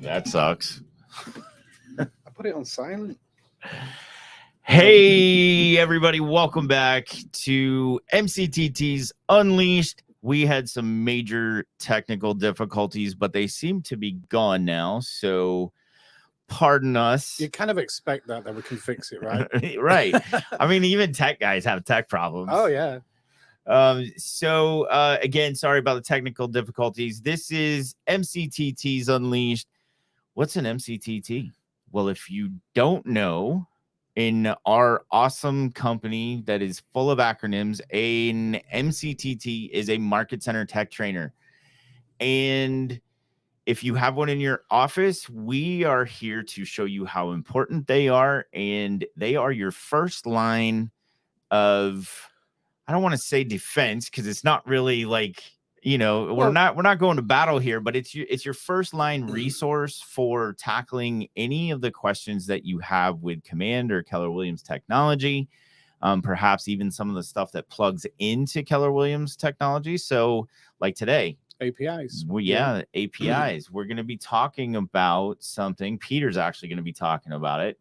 That sucks. I put it on silent. Hey, everybody. Welcome back to MCTTs Unleashed. We had some major technical difficulties, but they seem to be gone now. So pardon us. You kind of expect that we can fix it, right? Right. I mean, even tech guys have tech problems. Oh, yeah. Again, sorry about the technical difficulties. This is MCTTs Unleashed. What's an MCTT? Well, if you don't know, in our awesome company that is full of acronyms, an MCTT is a market center tech trainer. And if you have one in your office, we are here to show you how important they are. And they are your first line of, I don't want to say defense, because it's not really like, we're not going to battle here, but it's your first line resource for tackling any of the questions that you have with Command or Keller Williams technology, perhaps even some of the stuff that plugs into Keller Williams technology. So like today, APIs. APIs. We're going to be talking about something. Peter's actually going to be talking about it,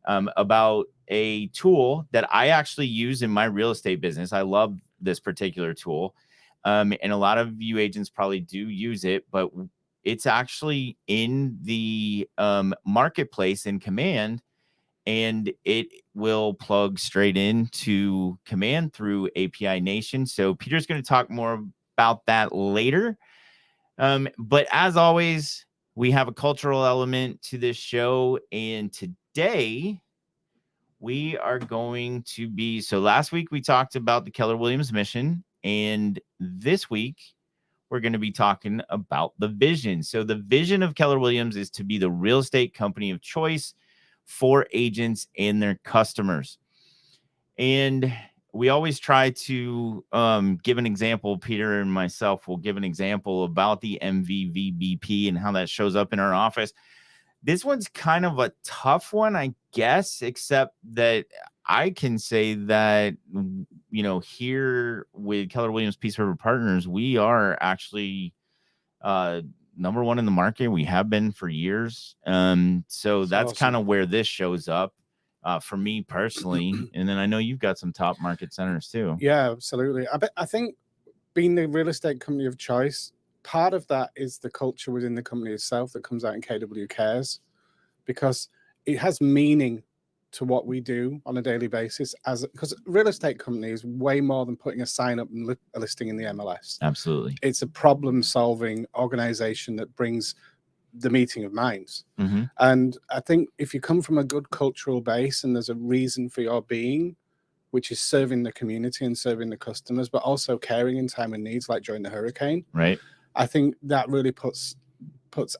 about a tool that I actually use in my real estate business. I love this particular tool. And a lot of you agents probably do use it, but it's actually in the marketplace in Command, and it will plug straight into Command through API Nation. So Peter's going to talk more about that later. But as always, we have a cultural element to this show, and today we are going to be, so last week we talked about the Keller Williams mission, and this week we're going to be talking about the vision. So the vision of Keller Williams is to be the real estate company of choice for agents and their customers. And we always try to give an example. Peter and myself will give an example about the MVVBP and how that shows up in our office. This one's kind of a tough one, I guess, except that I can say that, here with Keller Williams Peace River Partners, we are actually number one in the market. We have been for years. So that's awesome. Kind of where this shows up for me personally. And then I know you've got some top market centers too. Yeah, absolutely. I think being the real estate company of choice, part of that is the culture within the company itself that comes out in KW Cares, because it has meaning to what we do on a daily basis, because real estate company is way more than putting a sign up and a listing in the MLS. Absolutely. It's a problem solving organization that brings the meeting of minds. Mm-hmm. And I think if you come from a good cultural base and there's a reason for your being, which is serving the community and serving the customers, but also caring in time of needs, like during the hurricane. Right. I think that really puts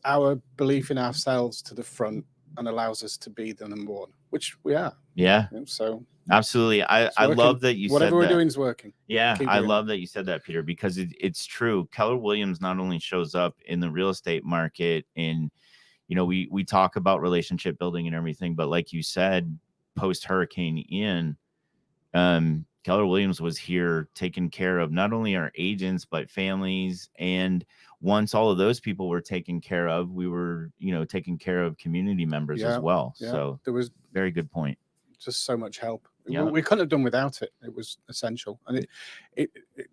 our belief in ourselves to the front and allows us to be the number one, which we are. Yeah. So absolutely. I love that you said that. Whatever we're doing is working. Yeah, I love that you said that, Peter, because it's true. Keller Williams not only shows up in the real estate market, and we talk about relationship building and everything, but like you said, post Hurricane Ian, Keller Williams was here taking care of not only our agents, but families. And once all of those people were taken care of, we were, taking care of community members as well. Yeah. So there was very good point. Just so much help. Yeah. We couldn't have done without it. It was essential. And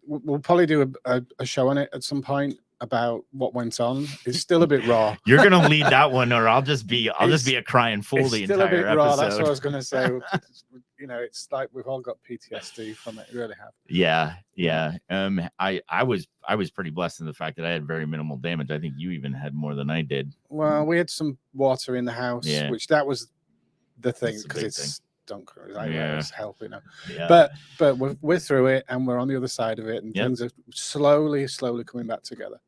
we'll probably do a show on it at some point about what went on. It's still a bit raw. You're going to lead that one, or I'll just be a crying fool the entire episode. It's still a bit raw. That's what I was going to say. It's like we've all got PTSD from it. We really have. Yeah. I was pretty blessed in the fact that I had very minimal damage. I think you even had more than I did. Well, we had some water in the house, which that was the thing, because it's stunk. It's helping. Yeah. But we're through it, and we're on the other side of it, and things are slowly coming back together.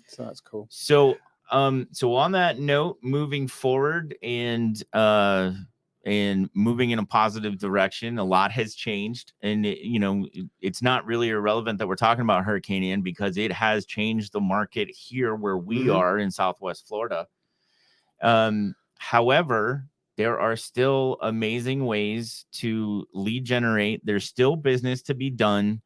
So that's cool. So on that note, moving forward and moving in a positive direction, a lot has changed, and it's not really irrelevant that we're talking about Hurricane Ian, because it has changed the market here where we are in Southwest Florida. However, there are still amazing ways to lead generate. There's still business to be done.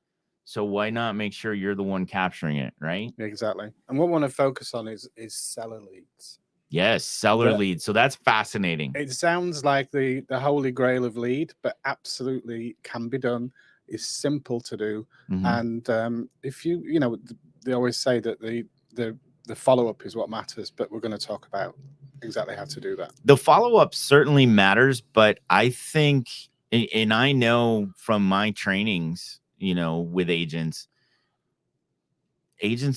So why not make sure you're the one capturing it, right? Exactly. And what we want to focus on is seller leads. Yes, seller leads. So that's fascinating. It sounds like the holy grail of lead, but absolutely can be done. It's simple to do. And if you know, they always say that the follow-up is what matters, but we're going to talk about exactly how to do that. The follow-up certainly matters, but I think, and I know from my trainings, you know, with agents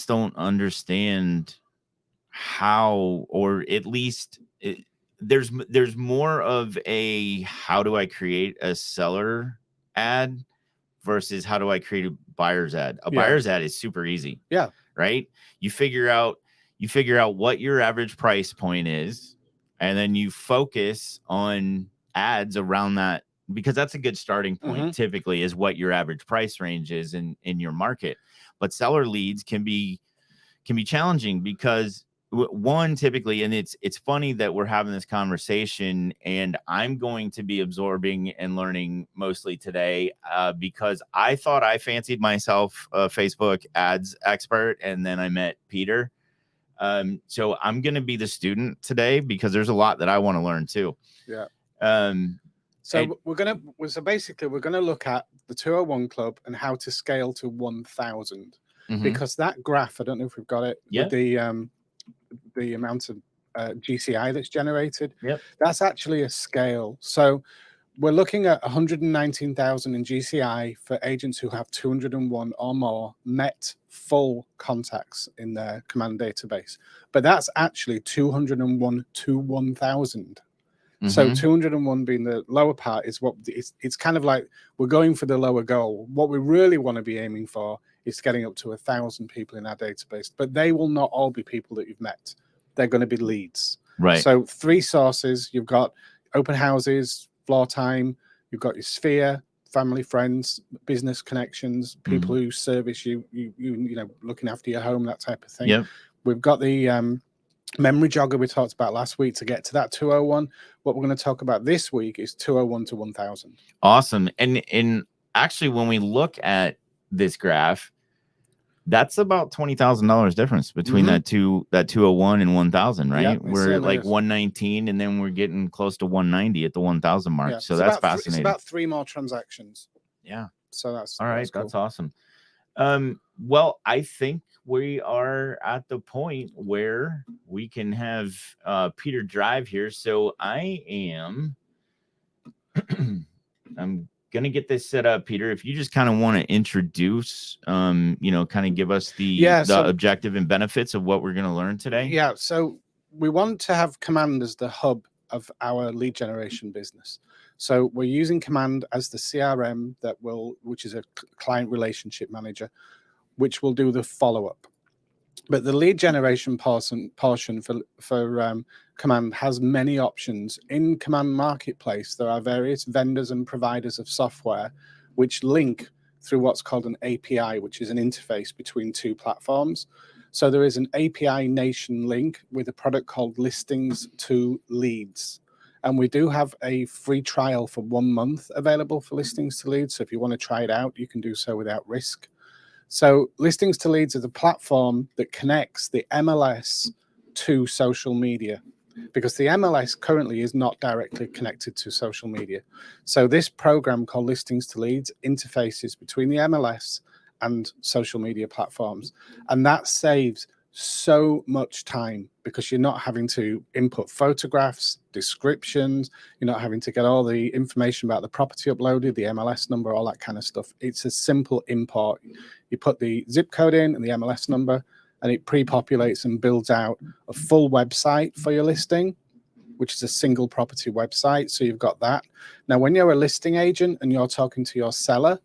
don't understand how, or at least there's more of a, how do I create a seller ad versus how do I create a buyer's ad? A buyer's ad is super easy. Yeah. Right. You figure out what your average price point is, and then you focus on ads around that, because that's a good starting point. Typically is what your average price range is in your market. But seller leads can be challenging because one, typically, and it's funny that we're having this conversation, and I'm going to be absorbing and learning mostly today, because I thought I fancied myself a Facebook ads expert, and then I met Peter. So I'm going to be the student today because there's a lot that I want to learn too. Yeah. So basically we're gonna look at the 201 Club and how to scale to 1,000, because that graph, I don't know if we've got it, with the amount of GCI that's generated. That's actually a scale. So we're looking at 119,000 in GCI for agents who have 201 or more met full contacts in their command database. But that's actually 201 to 1,000. So 201 being the lower part is what it's kind of like we're going for the lower goal. What we really want to be aiming for is getting up to 1,000 people in our database, but they will not all be people that you've met. They're going to be leads. Right. So 3 sources. You've got open houses, floor time. You've got your sphere, family, friends, business connections, people who service you know, looking after your home, that type of thing. We've got the memory jogger we talked about last week to get to that 201. What we're going to talk about this week is 201 to 1,000. Awesome. And actually, when we look at this graph, that's about $20,000 difference between that 201 and 1,000, right? We're at like 119, and then we're getting close to 190 at the 1,000 mark. So that's fascinating. It's about 3 more transactions. Yeah. So that's all right. Cool. That's awesome. Well, I think we are at the point where we can have Peter drive here. So I am I'm gonna get this set up, Peter. If you just kind of want to introduce, you know, kind of give us the objective and benefits of what we're going to learn today. Yeah. So we want to have Command as the hub of our lead generation business. So we're using Command as the CRM which is a client relationship manager, which will do the follow-up. But the lead generation portion for Command has many options. In Command Marketplace, there are various vendors and providers of software which link through what's called an API, which is an interface between 2 platforms. So there is an API Nation link with a product called Listings to Leads. And we do have a free trial for 1 month available for Listings to Leads. So if you want to try it out, you can do so without risk. So Listings to Leads is a platform that connects the MLS to social media, because the MLS currently is not directly connected to social media. So this program called Listings to Leads interfaces between the MLS and social media platforms. And that saves so much time, because you're not having to input photographs, descriptions, you're not having to get all the information about the property uploaded, the MLS number, all that kind of stuff. It's a simple import. You put the zip code in and the MLS number, and it pre-populates and builds out a full website for your listing, which is a single property website. So you've got that. Now, when you're a listing agent and you're talking to your seller,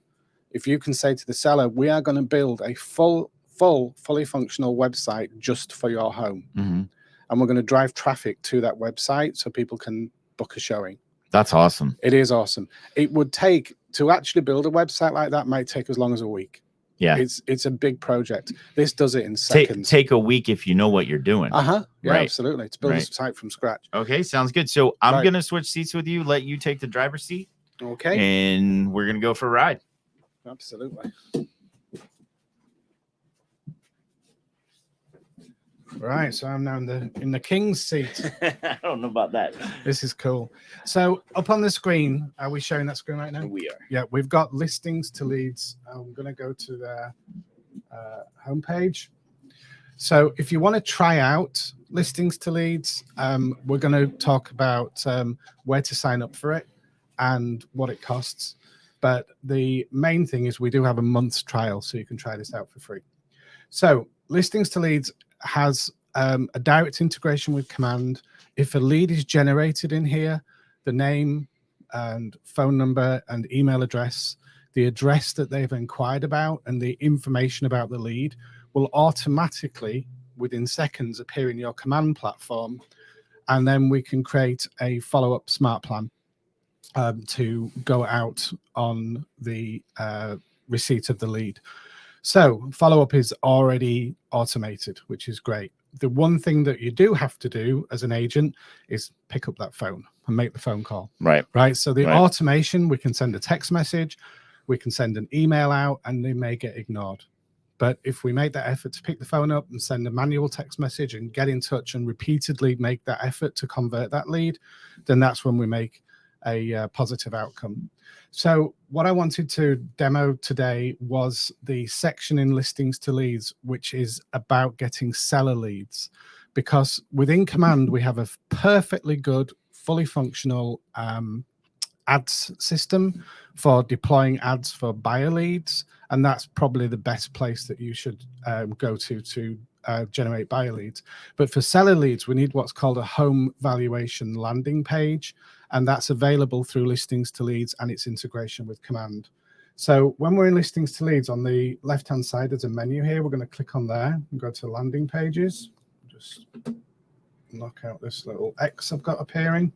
if you can say to the seller, we are going to build a fully functional website just for your home. And we're going to drive traffic to that website so people can book a showing. That's awesome. It is awesome. It would take, to actually build a website like that, might take as long as a week. Yeah. It's a big project. This does it in seconds. Take a week if you know what you're doing. Yeah, right. Absolutely. To build a site from scratch. Okay, sounds good. So I'm going to switch seats with you, let you take the driver's seat. Okay. And we're going to go for a ride. Absolutely. Right, so I'm now in the king's seat. I don't know about that. This is cool. So up on the screen, are we showing that screen right now? We are. Yeah, we've got listings to leads. I'm going to go to their homepage. So if you want to try out listings to leads, we're going to talk about where to sign up for it and what it costs. But the main thing is we do have a month's trial, so you can try this out for free. So listings to leads has a direct integration with Command. If a lead is generated in here, the name and phone number and email address, the address that they've inquired about, and the information about the lead will automatically, within seconds, appear in your Command platform. And then we can create a follow-up smart plan to go out on the receipt of the lead. So follow-up is already automated, which is great. The one thing that you do have to do as an agent is pick up that phone and make the phone call. Right. So the automation, we can send a text message, we can send an email out, and they may get ignored. But if we make that effort to pick the phone up and send a manual text message and get in touch and repeatedly make that effort to convert that lead, then that's when we make a positive outcome. So what I wanted to demo today was the section in listings to leads, which is about getting seller leads, because within Command, we have a perfectly good, fully functional ads system for deploying ads for buyer leads. And that's probably the best place that you should go to generate buyer leads. But for seller leads, we need what's called a home valuation landing page. And that's available through listings to leads and its integration with Command. So when we're in listings to leads, on the left-hand side, there's a menu here. We're going to click on there and go to landing pages. Just knock out this little X I've got appearing.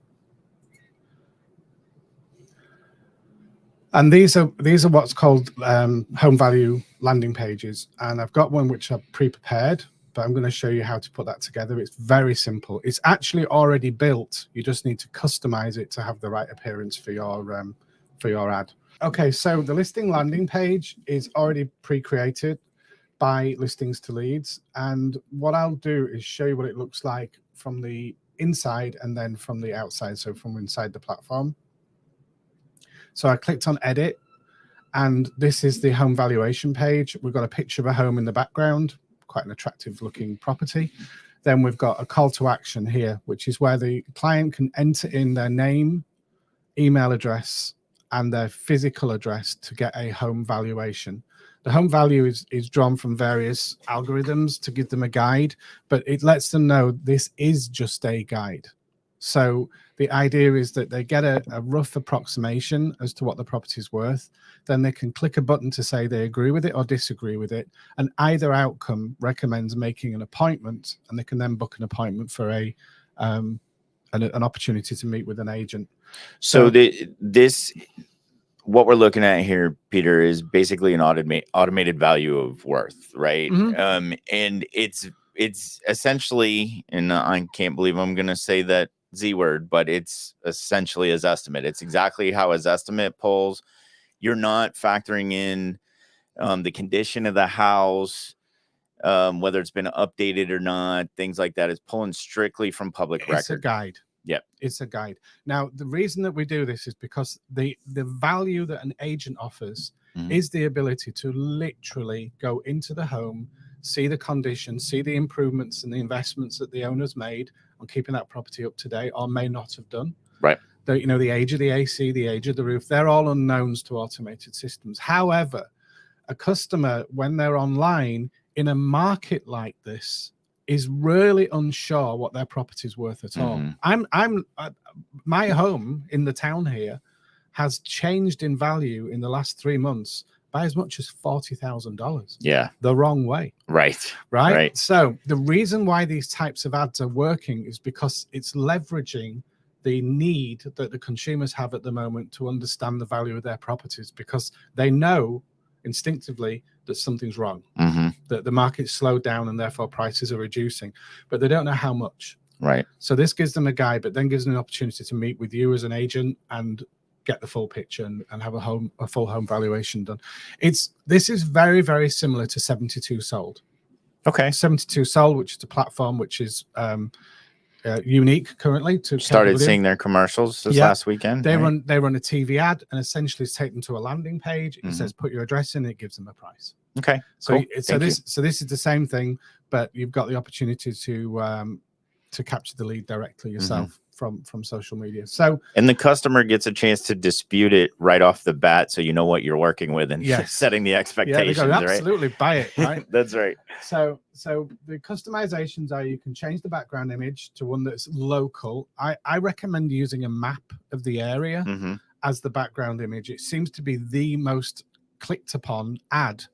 And these are what's called home value landing pages. And I've got one which I've pre-prepared, but I'm going to show you how to put that together. It's very simple. It's actually already built. You just need to customize it to have the right appearance for your ad. Okay, so the listing landing page is already pre-created by listings to leads. And what I'll do is show you what it looks like from the inside and then from the outside, so from inside the platform. So I clicked on edit, and this is the home valuation page. We've got a picture of a home in the background, quite an attractive looking property. Then we've got a call to action here, which is where the client can enter in their name, email address, and their physical address to get a home valuation. The home value is drawn from various algorithms to give them a guide, but it lets them know this is just a guide. So the idea is that they get a rough approximation as to what the property is worth. Then they can click a button to say they agree with it or disagree with it. And either outcome recommends making an appointment, and they can then book an appointment for an opportunity to meet with an agent. So what we're looking at here, Peter, is basically an automated value of worth, right? Mm-hmm. And it's essentially, and I can't believe I'm going to say that Z word, but it's essentially as estimate. It's exactly how as estimate pulls. You're not factoring in the condition of the house, whether it's been updated or not, things like that. It's pulling strictly from public record. It's a guide. Yep. It's a guide. Now, the reason that we do this is because the value that an agent offers is the ability to literally go into the home, see the condition, see the improvements and the investments that the owner's made on keeping that property up to date or may not have done. Right. The age of the AC, the age of the roof, they're all unknowns to automated systems. However, a customer, when they're online in a market like this, is really unsure what their property is worth at all. My home in the town here has changed in value in the last 3 months by as much as $40,000. Yeah. The wrong way. Right. So the reason why these types of ads are working is because it's leveraging the need that the consumers have at the moment to understand the value of their properties, because they know instinctively that something's wrong, that the market's slowed down and therefore prices are reducing, but they don't know how much. Right. So this gives them a guide, but then gives them an opportunity to meet with you as an agent and get the full picture and have a full home valuation done. This is very, very similar to 72 Sold. Okay. 72 Sold, which is a platform which is unique currently to Started KW. seeing their commercials this last weekend. They right? run a TV ad and essentially take them to a landing page. It says put your address in, and it gives them a price. Okay. So cool. so this is the same thing, but you've got the opportunity to capture the lead directly yourself from social media. So and the customer gets a chance to dispute it right off the bat, so you know what you're working with and setting the expectations. Yeah, they go, absolutely buy it, right? That's right. So the customizations are you can change the background image to one that's local. I recommend using a map of the area as the background image. It seems to be the most clicked upon ad.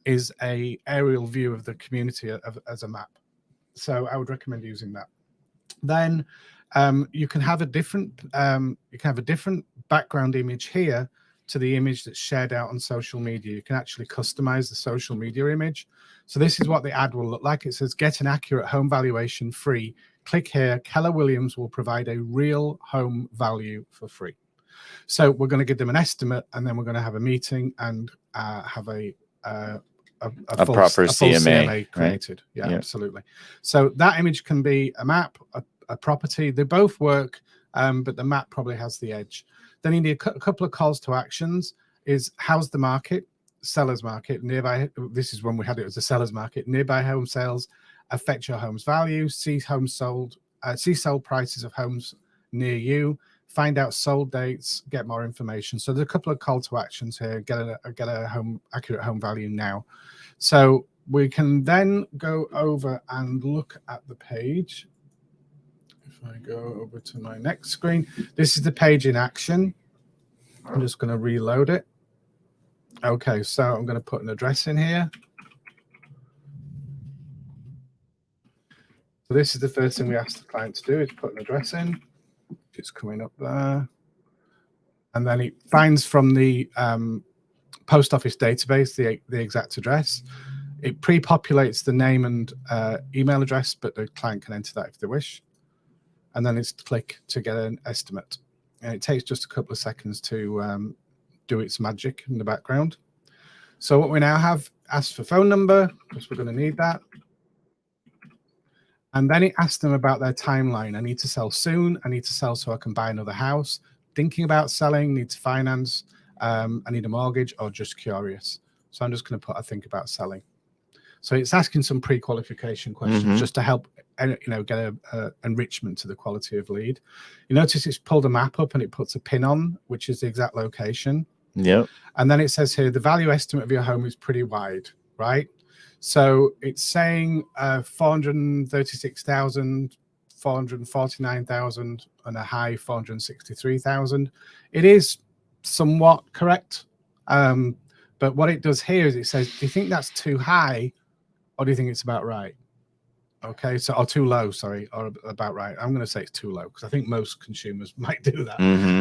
Is a aerial view of the community as a map. So I would recommend using that. Then you can have a different background image here to the image that's shared out on social media. You can actually customize the social media image. So this is what the ad will look like. It says, get an accurate home valuation free. Click here. Keller Williams will provide a real home value for free. So we're going to give them an estimate, and then we're going to have a meeting and have a proper CMA created. Right? Yeah, absolutely. So that image can be a map, a property. They both work, but the map probably has the edge. Then you need a couple of calls to actions. Is how's the market? Seller's market nearby. This is when we had it as a seller's market. Nearby home sales affect your home's value. See homes sold. See sold prices of homes near you. Find out sold dates, get more information. So there's a couple of call to actions here. Get a accurate home value now. So we can then go over and look at the page. If I go over to my next screen, this is the page in action. I'm just going to reload it. Okay, so I'm going to put an address in here. So this is the first thing we ask the client to do, is put an address in. It's coming up there. And then it finds from the post office database the exact address. It pre-populates the name and email address, but the client can enter that if they wish. And then it's click to get an estimate. And it takes just a couple of seconds to do its magic in the background. So what we now have, ask for phone number, because we're going to need that. And then it asks them about their timeline. I need to sell soon. I need to sell so I can buy another house. Thinking about selling, need to finance. I need a mortgage, or just curious. So I'm just going to put, I think about selling. So it's asking some pre-qualification questions just to help, get a enrichment to the quality of lead. You notice it's pulled a map up and it puts a pin on, which is the exact location. Yep. And then it says here, the value estimate of your home is pretty wide, right? So it's saying 436,000, 449,000, and a high 463,000. It is somewhat correct. But what it does here is it says, do you think that's too high, or do you think it's about right? Okay, so, or too low, sorry, or about right. I'm going to say it's too low, because I think most consumers might do that,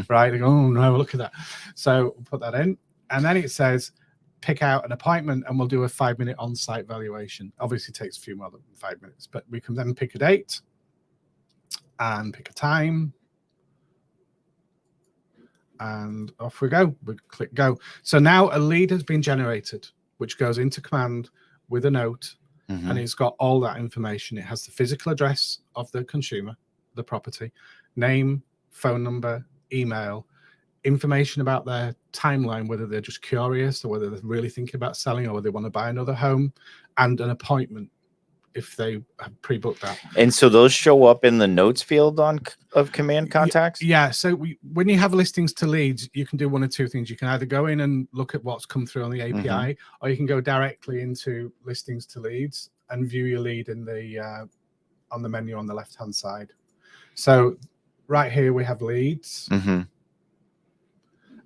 right? They go, oh no, look at that. So we'll put that in. And then it says, pick out an appointment and we'll do a 5-minute on-site valuation. Obviously it takes a few more than 5 minutes, but we can then pick a date and pick a time. And off we go. We click go. So now a lead has been generated, which goes into command with a note, and it's got all that information. It has the physical address of the consumer, the property, name, phone number, email, information about their timeline, whether they're just curious or whether they're really thinking about selling or whether they want to buy another home, and an appointment if they have pre-booked that. And so those show up in the notes field of command contacts? Yeah. So when you have listings to leads, you can do one of two things. You can either go in and look at what's come through on the API, or you can go directly into listings to leads and view your lead in the on the menu on the left-hand side. So right here we have leads.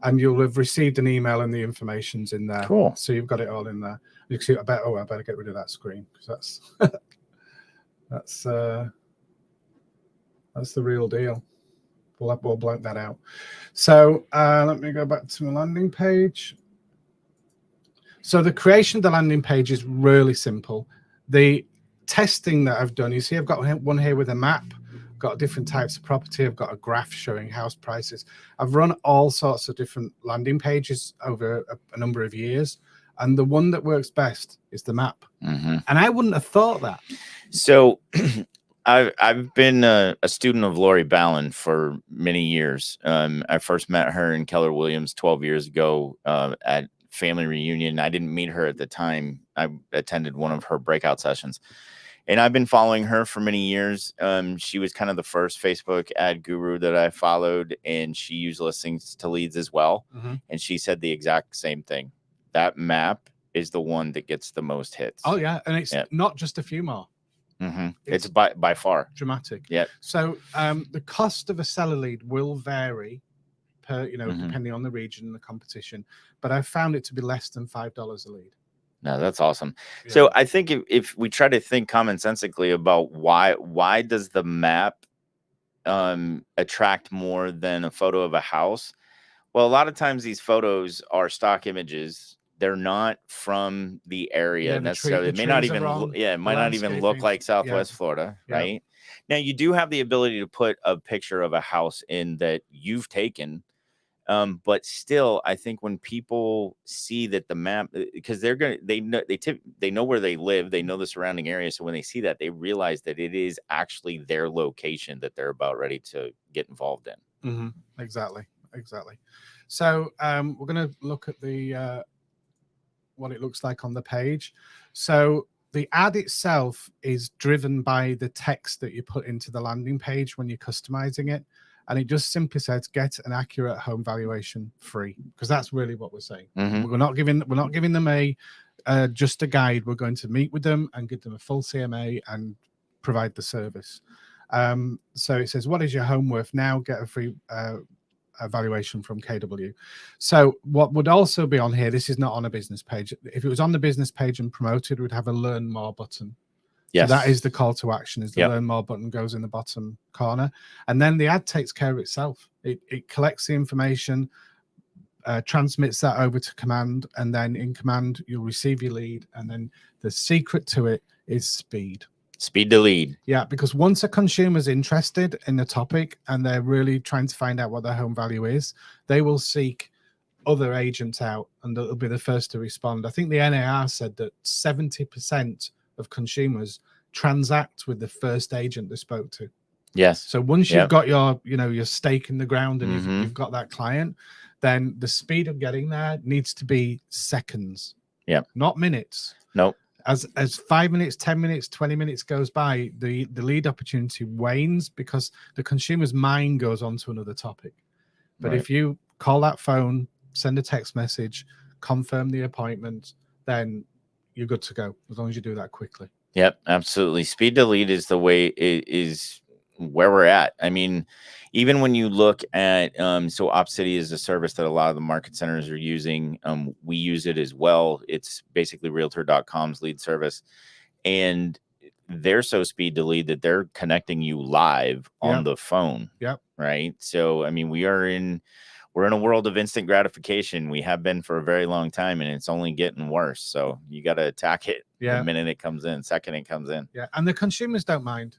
And you'll have received an email and the information's in there. Cool. So you've got it all in there. You can see, I better get rid of that screen, because that's the real deal. We'll blank that out. So let me go back to my landing page. So the creation of the landing page is really simple. The testing that I've done, you see I've got one here with a map. Got different types of property. I've got a graph showing house prices. I've run all sorts of different landing pages over a number of years. And the one that works best is the map. Mm-hmm. And I wouldn't have thought that. So I've been a student of Lori Ballin for many years. I first met her in Keller Williams 12 years ago at family reunion. I didn't meet her at the time. I attended one of her breakout sessions. And I've been following her for many years. She was kind of the first Facebook ad guru that I followed, and she used listings to leads as well. Mm-hmm. And she said the exact same thing. That map is the one that gets the most hits. Oh, yeah. And it's not just a few more. Mm-hmm. It's by far dramatic. Yeah. So the cost of a seller lead will vary per, Mm-hmm. depending on the region and the competition. But I found it to be less than $5 a lead. No, that's awesome. Yeah. So I think if we try to think commonsensically about why does the map attract more than a photo of a house? Well, a lot of times these photos are stock images. They're not from the area necessarily. It may not even it might not even look like Southwest Florida, right? Now you do have the ability to put a picture of a house in that you've taken. But still, I think when people see that the map, because they know where they live, they know the surrounding area. So when they see that, they realize that it is actually their location that they're about ready to get involved in. Mm-hmm. Exactly. So we're going to look at the what it looks like on the page. So the ad itself is driven by the text that you put into the landing page when you're customizing it. And it just simply says, get an accurate home valuation free, because that's really what we're saying. Mm-hmm. We're not giving them just a guide. We're going to meet with them and give them a full CMA and provide the service. So it says, what is your home worth now? Get a free evaluation from KW. So what would also be on here, this is not on a business page. If it was on the business page and promoted, we'd have a learn more button. Yes. So that is the call to action, is the learn more button goes in the bottom corner. And then the ad takes care of itself. It collects the information, transmits that over to command, and then in command, you'll receive your lead. And then the secret to it is speed. Speed to lead. Yeah, because once a consumer's interested in the topic and they're really trying to find out what their home value is, they will seek other agents out and they'll be the first to respond. I think the NAR said that 70% of consumers transact with the first agent they spoke to. Yes. So once you've got your stake in the ground and you've got that client, then the speed of getting there needs to be seconds. Yeah. Not minutes. Nope. As 5 minutes, 10 minutes, 20 minutes goes by, the lead opportunity wanes because the consumer's mind goes on to another topic. But if you call that phone, send a text message, confirm the appointment, then you're good to go, as long as you do that quickly. Yep, absolutely. Speed to lead is the way it is where we're at. I mean, even when you look at so OpCity is a service that a lot of the market centers are using. We use it as well. It's basically realtor.com's lead service, and they're so speed to lead that they're connecting you live on the phone. Yep. Right. So I mean, we're in a world of instant gratification. We have been for a very long time, and it's only getting worse. So you got to attack it the minute it comes in, second it comes in. Yeah, and the consumers don't mind.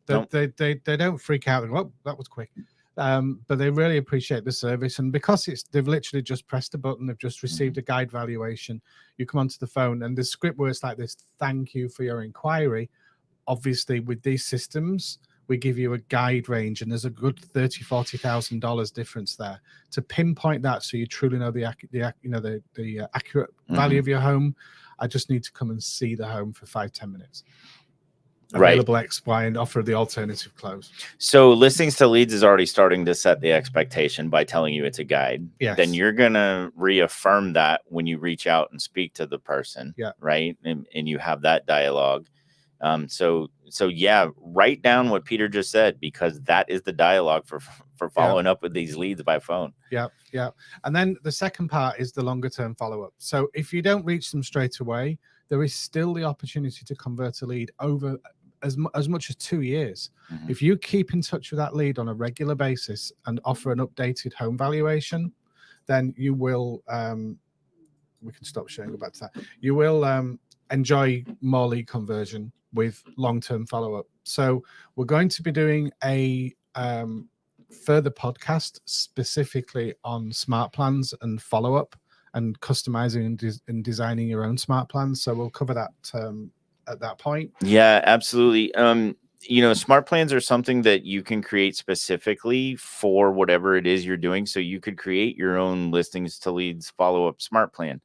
They don't freak out. Oh, that was quick. But they really appreciate the service, and because they've literally just pressed a button, they've just received a guide valuation. You come onto the phone, and the script works like this: "Thank you for your inquiry." Obviously, with these systems, we give you a guide range, and there's a good $30,000-$40,000 difference there. To pinpoint that, so you truly know the accurate value of your home, I just need to come and see the home for 5-10 minutes. Available X, Y, and offer the alternative close. So listings to leads is already starting to set the expectation by telling you it's a guide. Yes. Then you're going to reaffirm that when you reach out and speak to the person. Yeah. Right. And you have that dialogue. So write down what Peter just said, because that is the dialogue for following up with these leads by phone. Yeah. And then the second part is the longer term follow-up. So if you don't reach them straight away, there is still the opportunity to convert a lead over as much as 2 years. Mm-hmm. If you keep in touch with that lead on a regular basis and offer an updated home valuation, then you will, we can stop sharing, go back to that. You will enjoy more lead conversion with long-term follow-up. So we're going to be doing a further podcast specifically on smart plans and follow-up and customizing and designing your own smart plans. So we'll cover that at that point. Yeah, absolutely. Smart plans are something that you can create specifically for whatever it is you're doing. So you could create your own listings to leads follow-up smart plan.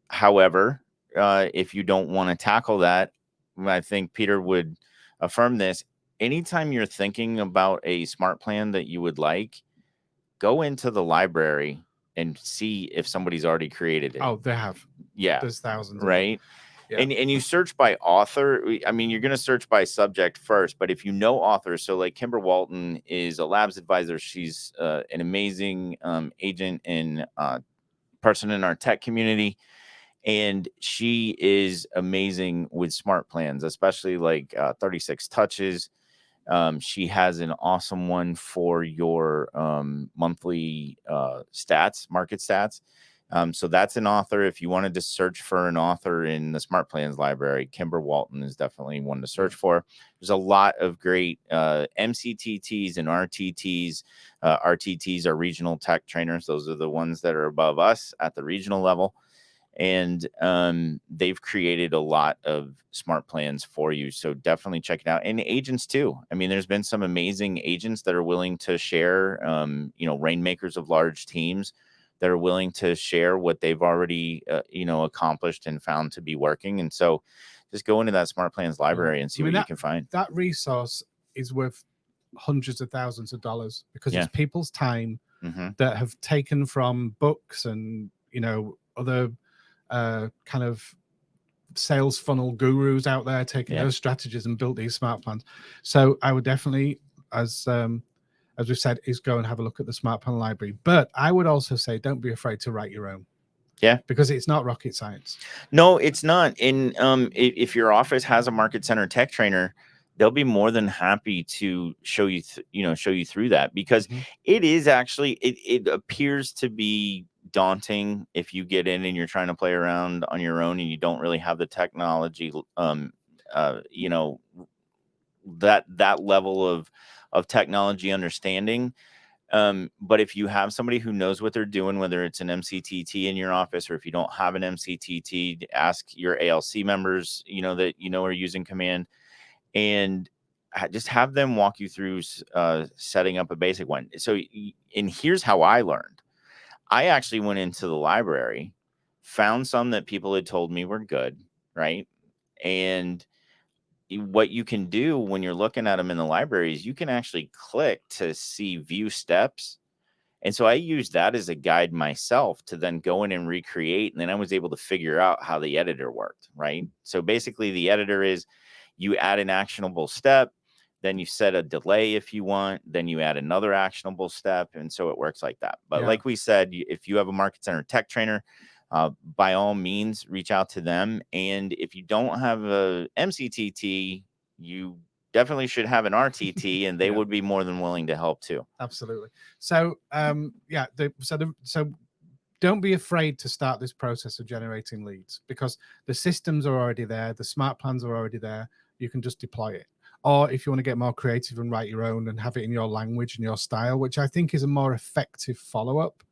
However, if you don't want to tackle that, I think Peter would affirm this. Anytime you're thinking about a smart plan that you would like, go into the library and see if somebody's already created it. Oh, they have. Yeah. There's thousands. Right. Yeah. And you search by author. I mean, you're going to search by subject first, but if you know authors, so like Kimber Walton is a labs advisor. She's an amazing agent and person in our tech community. And she is amazing with smart plans, especially like 36 touches. She has an awesome one for your monthly stats, market stats. So that's an author. If you wanted to search for an author in the Smart Plans library, Kimber Walton is definitely one to search for. There's a lot of great MCTTs and RTTs. RTTs are regional tech trainers. Those are the ones that are above us at the regional level. And they've created a lot of smart plans for you. So definitely check it out. And agents too. I mean, there's been some amazing agents that are willing to share, rainmakers of large teams that are willing to share what they've already, accomplished and found to be working. And so just go into that smart plans library and see what you can find. That resource is worth hundreds of thousands of dollars because it's people's time that have taken from books and, other kind of sales funnel gurus out there, taking those strategies and built these smart plans. So I would definitely, as we've said, is go and have a look at the smart plan library. But I would also say, don't be afraid to write your own. Yeah, because it's not rocket science. No, it's not. And if your office has a market center tech trainer, they'll be more than happy to show you, show you through that, because it is actually, it appears to be daunting if you get in and you're trying to play around on your own and you don't really have the technology, that level of technology understanding. But if you have somebody who knows what they're doing, whether it's an MCTT in your office, or if you don't have an MCTT, ask your ALC members, that are using Command, and just have them walk you through setting up a basic one. So, and here's how I learned. I actually went into the library, found some that people had told me were good, right? And what you can do when you're looking at them in the library is you can actually click to see view steps. And so I used that as a guide myself to then go in and recreate. And then I was able to figure out how the editor worked, right? So basically the editor is you add an actionable step, then you set a delay if you want, then you add another actionable step. And so it works like that. But like we said, if you have a market center tech trainer, by all means, reach out to them. And if you don't have a MCTT, you definitely should have an RTT, and they would be more than willing to help too. Absolutely. So, so don't be afraid to start this process of generating leads, because the systems are already there. The smart plans are already there. You can just deploy it. Or if you want to get more creative and write your own and have it in your language and your style, which I think is a more effective follow-up,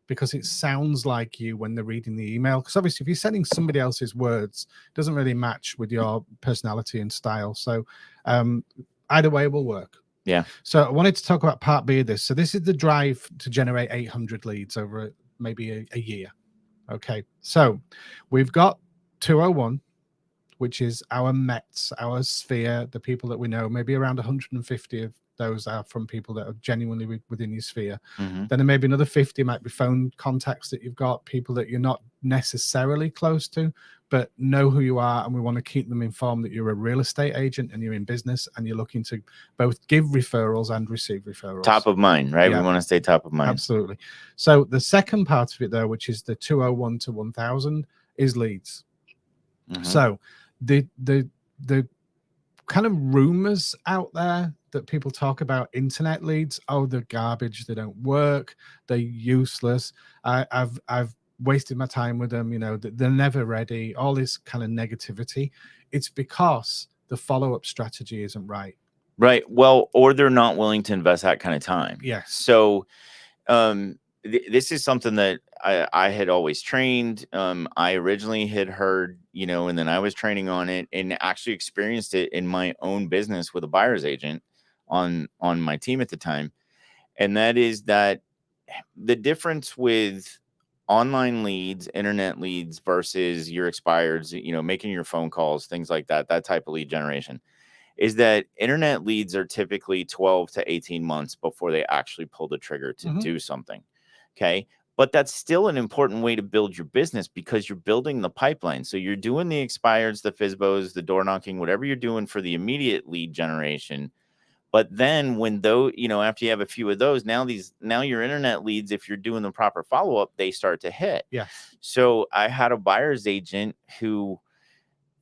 because it sounds like you when they're reading the email. Because obviously if you're sending somebody else's words, it doesn't really match with your personality and style. So either way will work. Yeah. So I wanted to talk about part B of this. So this is the drive to generate 800 leads over maybe a year. Okay. So we've got 201, which is our Mets, our sphere, the people that we know. Maybe around 150 of those are from people that are genuinely within your sphere. Then there may be another 50 might be phone contacts that you've got, people that you're not necessarily close to, but know who you are, and we want to keep them informed that you're a real estate agent and you're in business and you're looking to both give referrals and receive referrals. Top of mind, right? We want to stay top of mind. Absolutely. So the second part of it, though, which is the 201 to 1000, is leads. So the kind of rumors out there that people talk about internet leads, oh, they're garbage, they don't work, they're useless, I've wasted my time with them, they're never ready, all this kind of negativity. It's because the follow-up strategy isn't right. Right. Well, or they're not willing to invest that kind of time. Yes. So this is something that I had always trained. I originally had heard, and then I was training on it and actually experienced it in my own business with a buyer's agent on my team at the time. And that is that the difference with online leads, internet leads versus your expireds, making your phone calls, things like that type of lead generation, is that internet leads are typically 12 to 18 months before they actually pull the trigger to do something. Okay. But that's still an important way to build your business because you're building the pipeline. So you're doing the expireds, the FISBOs, the door knocking, whatever you're doing for the immediate lead generation. But then when after you have a few of those, now your internet leads, if you're doing the proper follow-up, they start to hit. Yeah. So I had a buyer's agent who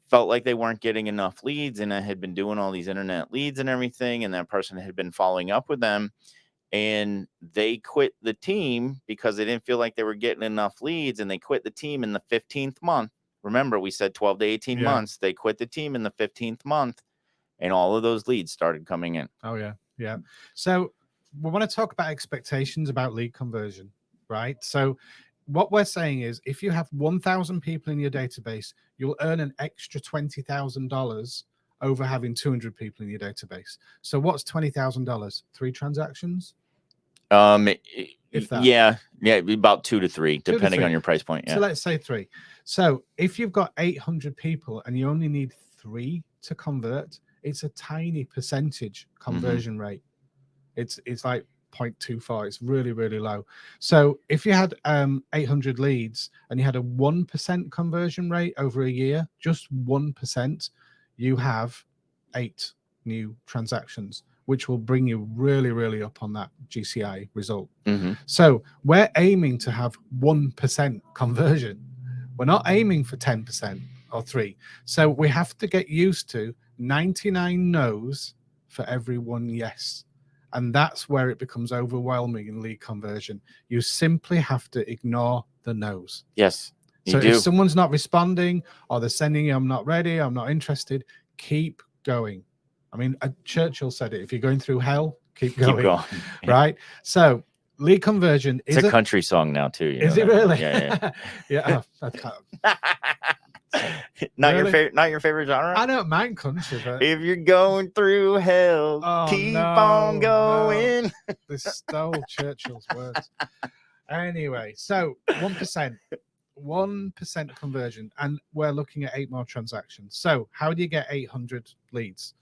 felt like they weren't getting enough leads, and I had been doing all these internet leads and everything, and that person had been following up with them, and they quit the team because they didn't feel like they were getting enough leads, and they quit the team in the 15th month. Remember, we said 12 to 18 months. They quit the team in the 15th month. And all of those leads started coming in. Oh, yeah. Yeah. So we want to talk about expectations about lead conversion, right? So what we're saying is if you have 1,000 people in your database, you'll earn an extra $20,000 over having 200 people in your database. So what's $20,000? 3 transactions? If that. Yeah, about 2 to 3, depending on your price point. Yeah. So let's say 3. So if you've got 800 people and you only need 3 to convert, it's a tiny percentage conversion rate. It's like 0.24. It's really, really low. So if you had 800 leads and you had a 1% conversion rate over a year, just 1%, you have 8 new transactions, which will bring you really, really up on that GCI result. So we're aiming to have 1% conversion. We're not aiming for 10% or 3. So we have to get used to 99 no's for every 1 yes. And that's where it becomes overwhelming in lead conversion. You simply have to ignore the no's. Yes. So if someone's not responding or they're sending you, I'm not ready, I'm not interested, keep going. I mean, Churchill said it, if you're going through hell, keep going. Right? So lead conversion is a country song now too. Is it really? Yeah. Yeah. That's kind of... Not your favorite genre? I don't mind country, but if you're going through hell, keep on going. No. They stole Churchill's words. Anyway, so 1% conversion, and we're looking at 8 more transactions. So how do you get 800 leads?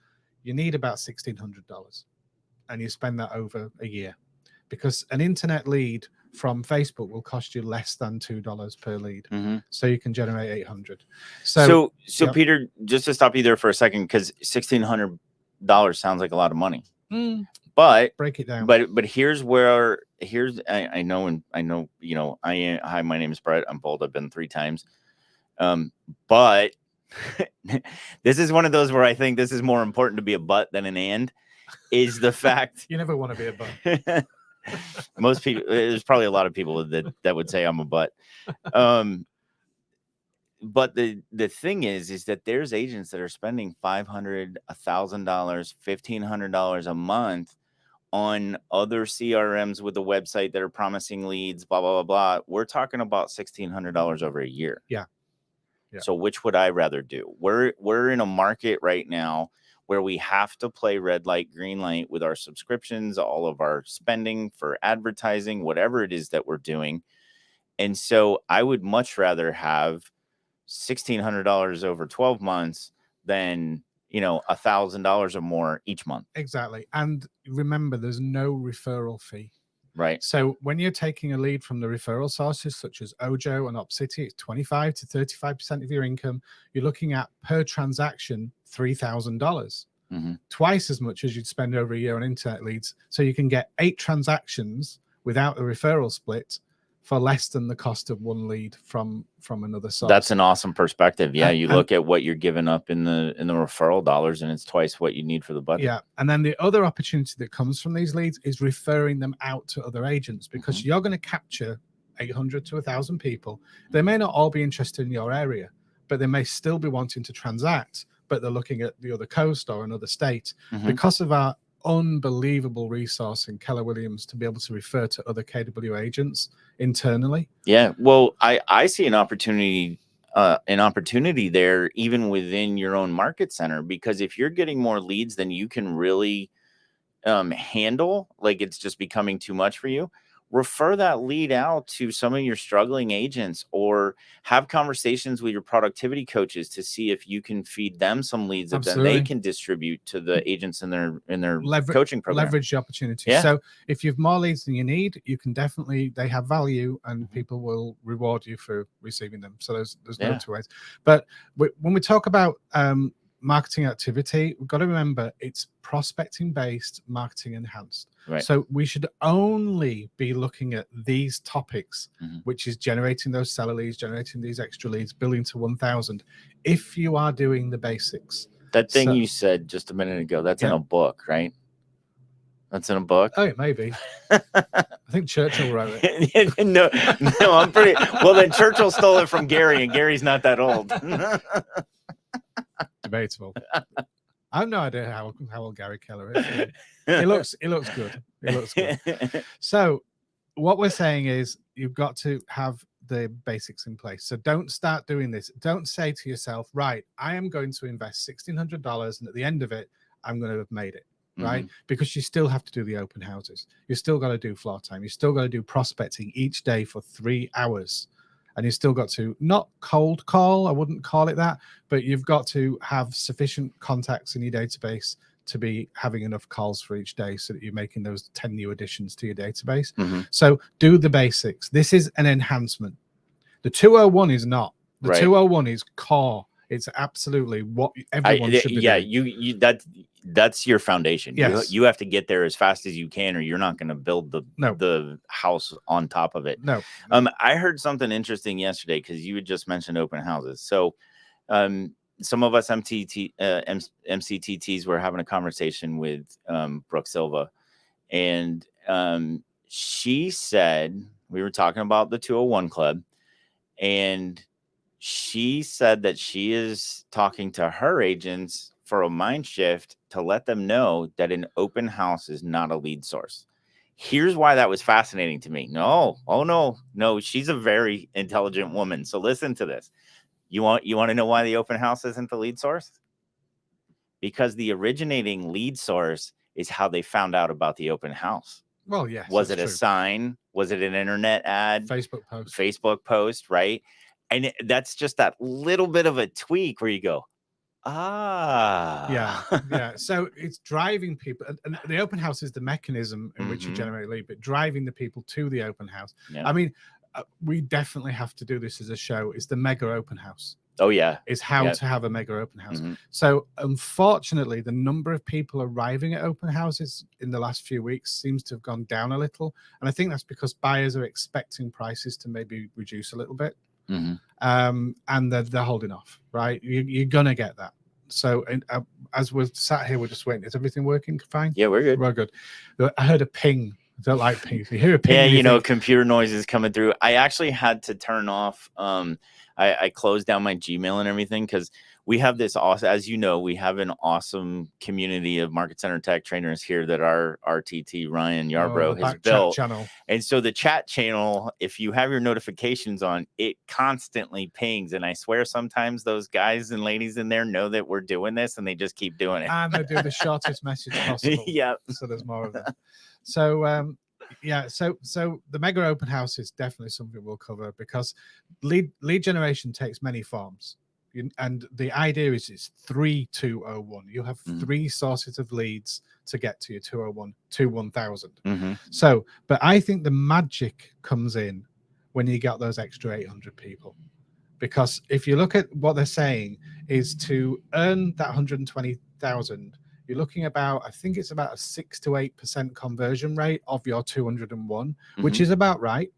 You need about $1,600, and you spend that over a year, because an internet lead from Facebook will cost you less than $2 per lead. So you can generate 800. So yep. Peter, just to stop you there for a second, because $1,600 sounds like a lot of money. But break it down. But here's I know, hi, my name is Brett. I'm bold. I've been 3 times. But this is one of those where I think this is more important to be a but than an and, is the fact you never want to be a but. Most people, there's probably a lot of people that would say I'm a butt. But the thing is that there's agents that are spending $500, $1,000, $1,500 a month on other CRMs with a website that are promising leads, blah, blah, blah, blah. We're talking about $1,600 over a year. Yeah. So which would I rather do? We're in a market right now where we have to play red light, green light with our subscriptions, all of our spending for advertising, whatever it is that we're doing. And so I would much rather have $1,600 over 12 months than, $1,000 or more each month. Exactly. And remember, there's no referral fee. Right. So when you're taking a lead from the referral sources such as Ojo and OpCity, it's 25 to 35% of your income. You're looking at per transaction $3,000, twice as much as you'd spend over a year on internet leads. So you can get 8 transactions without a referral split for less than the cost of 1 lead from another source. That's an awesome perspective. Yeah, you look at what you're giving up in the referral dollars, and it's twice what you need for the budget. Yeah, and then the other opportunity that comes from these leads is referring them out to other agents, because you're going to capture 800 to 1,000 people. They may not all be interested in your area, but they may still be wanting to transact, but they're looking at the other coast or another state. Because of our unbelievable resource in Keller Williams to be able to refer to other KW agents internally. Yeah, well, I see an opportunity there even within your own market center, because if you're getting more leads than you can really handle, like it's just becoming too much for you, refer that lead out to some of your struggling agents, or have conversations with your productivity coaches to see if you can feed them some leads that then they can distribute to the agents in their coaching program. Leverage the opportunity. Yeah. So if you have more leads than you need, you can definitely, they have value, and people will reward you for receiving them. So there's no two ways. But when we talk about marketing activity, we've got to remember it's prospecting based, marketing enhanced. Right. So we should only be looking at these topics, which is generating those seller leads, generating these extra leads, building to 1,000. If you are doing the basics. That thing you said just a minute ago, that's in a book, right? That's in a book? Oh, it may be. I think Churchill wrote it. No, I'm pretty... Well, then Churchill stole it from Gary, and Gary's not that old. Debatable. I have no idea how old Gary Keller is. He looks good. He looks good. So what we're saying is you've got to have the basics in place. So don't start doing this. Don't say to yourself, right, I am going to invest $1,600 and at the end of it, I'm going to have made it. Right? Because you still have to do the open houses. You still got to do floor time. You still got to do prospecting each day for 3 hours. And you still got to not cold call, I wouldn't call it that, but you've got to have sufficient contacts in your database to be having enough calls for each day so that you're making those 10 new additions to your database. So do the basics. This is an enhancement. The 201 is not. The 201 is core. It's absolutely what everyone should be doing. That's your foundation. Yes. You have to get there as fast as you can, or you're not going to build the house on top of it. No. I heard something interesting yesterday, because you had just mentioned open houses. So some of us MCTTs were having a conversation with Brooke Silva, and she said, we were talking about the 201 Club, and she said that she is talking to her agents for a mind shift to let them know that an open house is not a lead source. Here's why that was fascinating to me. No, she's a very intelligent woman. So listen to this. You want to know why the open house isn't the lead source? Because the originating lead source is how they found out about the open house. Well, yes. Was it a sign? Was it an internet ad? Facebook post, right? And that's just that little bit of a tweak where you go, yeah. So it's driving people, and the open house is the mechanism in which you generate lead, but driving the people to the open house. I mean, we definitely have to do this as a show. It's the mega open house. Oh yeah, is how to have a mega open house. So unfortunately, the number of people arriving at open houses in the last few weeks seems to have gone down a little, and I think that's because buyers are expecting prices to maybe reduce a little bit. And they're holding off, right? You're gonna get that. So as we're sat here, we're just waiting. Is everything working fine? Yeah, we're good. We're good. I heard a ping. I don't like pings. You hear a ping. Yeah, computer noises coming through. I actually had to turn off. I closed down my Gmail and everything, because we have this awesome, as you know, we have an awesome community of market center tech trainers here that our RTT Ryan Yarbrough has built. And so the chat channel, if you have your notifications on, it constantly pings. And I swear sometimes those guys and ladies in there know that we're doing this, and they just keep doing it. And they do the shortest message possible. Yeah. So there's more of them. So so the mega open house is definitely something we'll cover, because lead generation takes many forms. And the idea is it's 3-2-0-1. You have 3 sources of leads to get to your 201 to 1,000. So, but I think the magic comes in when you got those extra 800 people, because if you look at what they're saying is to earn that 120,000, you're looking about, I think it's about a 6 to 8% conversion rate of your 201, which is about right.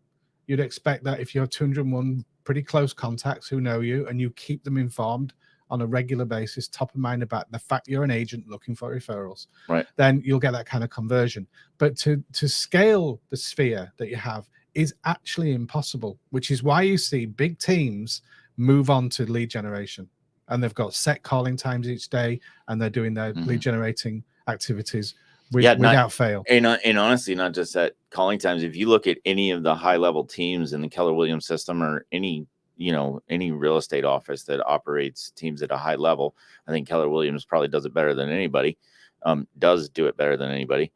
You'd expect that if you have 201 pretty close contacts who know you, and you keep them informed on a regular basis, top of mind about the fact you're an agent looking for referrals, right, then you'll get that kind of conversion. But to scale the sphere that you have is actually impossible, which is why you see big teams move on to lead generation, and they've got set calling times each day, and they're doing their lead generating activities without fail. And honestly, not just at calling times. If you look at any of the high level teams in the Keller Williams system, or any real estate office that operates teams at a high level, I think Keller Williams probably does it better than anybody. Does do it better than anybody.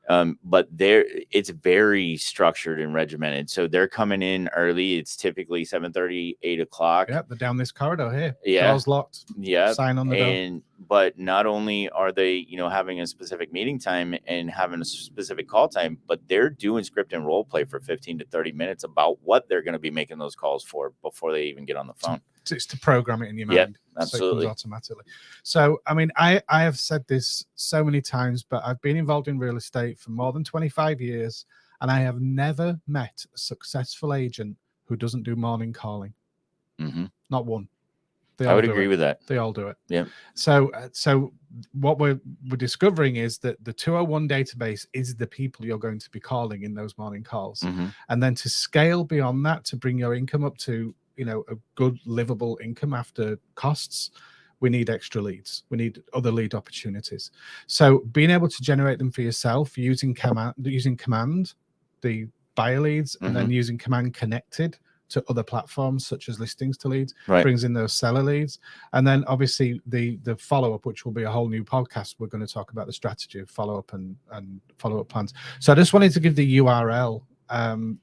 But it's very structured and regimented. So they're coming in early. It's typically 7:30, 8 o'clock. Yep, they're down this corridor here. Yeah. Doors locked. Yeah. Sign on the door. But not only are they, having a specific meeting time and having a specific call time, but they're doing script and role play for 15 to 30 minutes about what they're going to be making those calls for before they even get on the phone. It's to program it in your mind. Yep, absolutely. So it comes automatically. So, I mean, I have said this so many times, but I've been involved in real estate for more than 25 years, and I have never met a successful agent who doesn't do morning calling. Mm-hmm. Not one. I would agree with that. They all do it. Yeah. So what we're discovering is that the 201 database is the people you're going to be calling in those morning calls. Mm-hmm. And then to scale beyond that, to bring your income up to, a good livable income after costs, we need extra leads. We need other lead opportunities. So being able to generate them for yourself using command, the buyer leads, and then using command connected to other platforms such as listings to leads, brings in those seller leads. And then obviously the follow-up, which will be a whole new podcast. We're going to talk about the strategy of follow-up and follow-up plans. So I just wanted to give the URL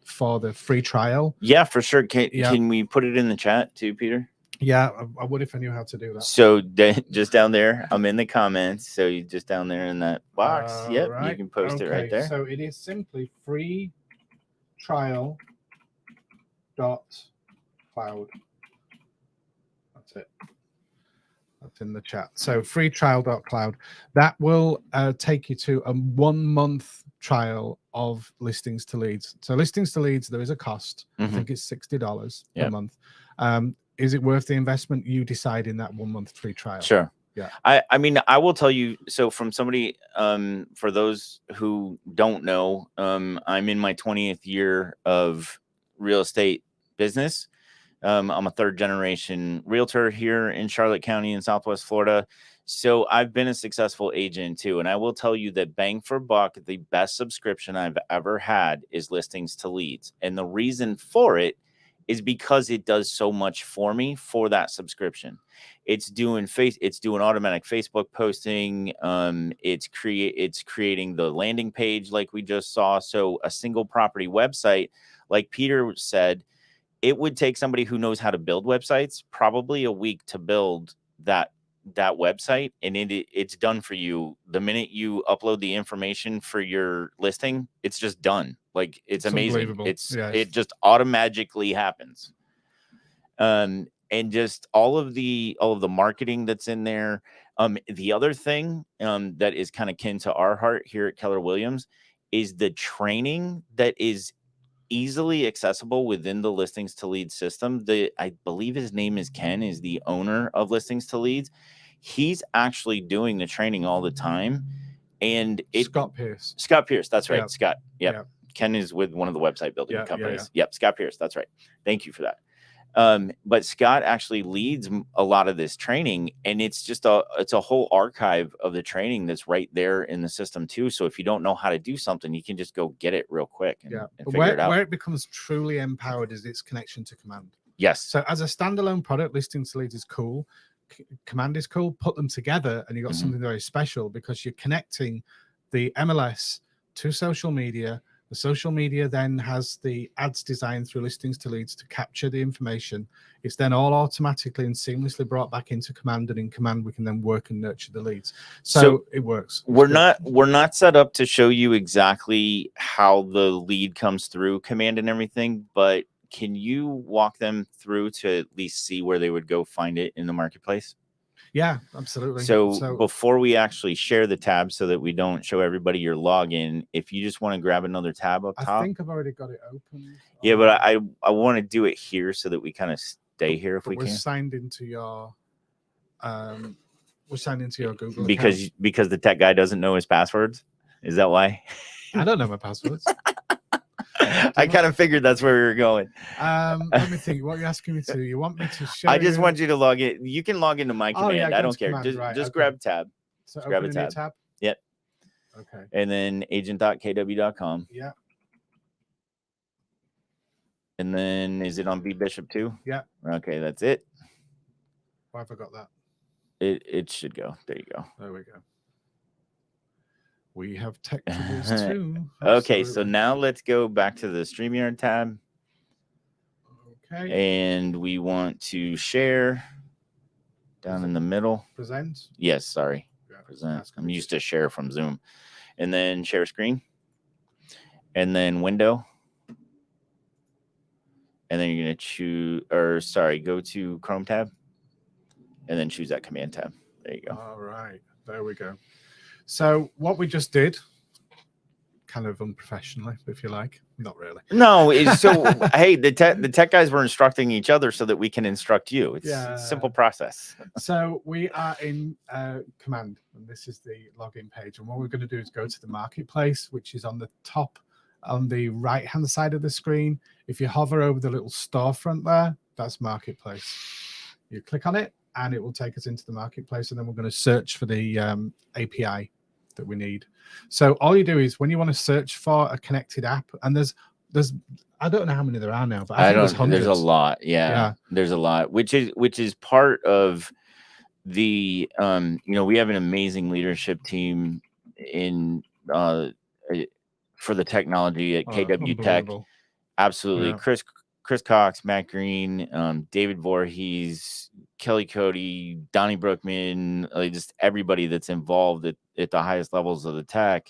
for the free trial. Yeah, for sure. Can we put it in the chat too, Peter? Yeah, I would if I knew how to do that. So just down there, I'm in the comments. So you just down there in that box. Yep, right. You can post it right there. So it is simply freetrial.cloud. That's it. That's in the chat. So freetrial.cloud. That will take you to a 1 month trial of listings to leads. So listings to leads, there is a cost. I think it's $60 per month. Is it worth the investment? You decide in that 1 month free trial. Sure. Yeah. I mean, I will tell you, so from somebody, for those who don't know, I'm in my 20th year of real estate business. I'm a 3rd generation realtor here in Charlotte County in Southwest Florida. So I've been a successful agent too. And I will tell you that bang for buck, the best subscription I've ever had is listings to leads. And the reason for it is because it does so much for me for that subscription. It's doing automatic Facebook posting. It's creating the landing page like we just saw. So a single property website, like Peter said, it would take somebody who knows how to build websites probably a week to build that website, and it's done for you. The minute you upload the information for your listing, it's just done. Like it's amazing. It just automatically happens. And just all of the marketing that's in there. The other thing that is kind of kin to our heart here at Keller Williams is the training that is easily accessible within the listings to leads system. I believe his name is Ken, is the owner of listings to leads. He's actually doing the training all the time. And Scott Pierce. That's right. Yep. Scott. Yep. Ken is with one of the website building companies. Yep. Scott Pierce. That's right. Thank you for that. But Scott actually leads a lot of this training, and it's a whole archive of the training that's right there in the system too. So if you don't know how to do something, you can just go get it real quick and figure it out. Where it becomes truly empowered is its connection to command. Yes. So as a standalone product, listings to leads is cool. Command is cool. Put them together, and you got something very special because you're connecting the MLS to social media. The social media then has the ads designed through listings to leads to capture the information. It's then all automatically and seamlessly brought back into command, and in command we can then work and nurture the leads. So it works. We're not set up to show you exactly how the lead comes through command and everything, but can you walk them through to at least see where they would go find it in the marketplace? Yeah, absolutely. So before we actually share the tab so that we don't show everybody your login, if you just want to grab another tab up top. I think I've already got it open. Yeah, but I want to do it here so that we kind of stay here if we can. We're signed into your Google because the tech guy doesn't know his passwords. Is that why? I don't know my passwords. I kind of figured that's where we were going. Let me think. What are you asking me to? You want me to show? I just want you to log in. You can log into my command. I don't care. Just grab tab. So grab a tab. Yep. Okay. And then agent.kw.com. Yeah. And then is it on B Bishop too? Yeah. Okay, that's it. Why have I got that? It should go. There you go. There we go. We have tech troubles too. Okay, so now let's go back to the StreamYard tab. Okay. And we want to share down in the middle. Present. Yes, sorry. Yeah, Present. I'm used to share from Zoom. And then share screen. And then window. And then you're going to choose, or sorry, go to Chrome tab. And then choose that command tab. There you go. All right. There we go. So what we just did, kind of unprofessionally, if you like. Not really. No, so hey, the tech guys were instructing each other so that we can instruct you. It's a simple process. So we are in Command, and this is the login page. And what we're going to do is go to the marketplace, which is on the top, on the right-hand side of the screen. If you hover over the little storefront there, that's marketplace. You click on it, and it will take us into the marketplace, and then we're going to search for the API that we need. So all you do is when you want to search for a connected app, and there's I don't know how many there are now, but I think there's hundreds. There's a lot. Yeah, there's a lot, which is part of the we have an amazing leadership team in for the technology at KW Tech. Absolutely. Yeah. Chris Cox, Matt Green, David Voorhees, Kelly Cody, Donnie Brookman, just everybody that's involved at the highest levels of the tech.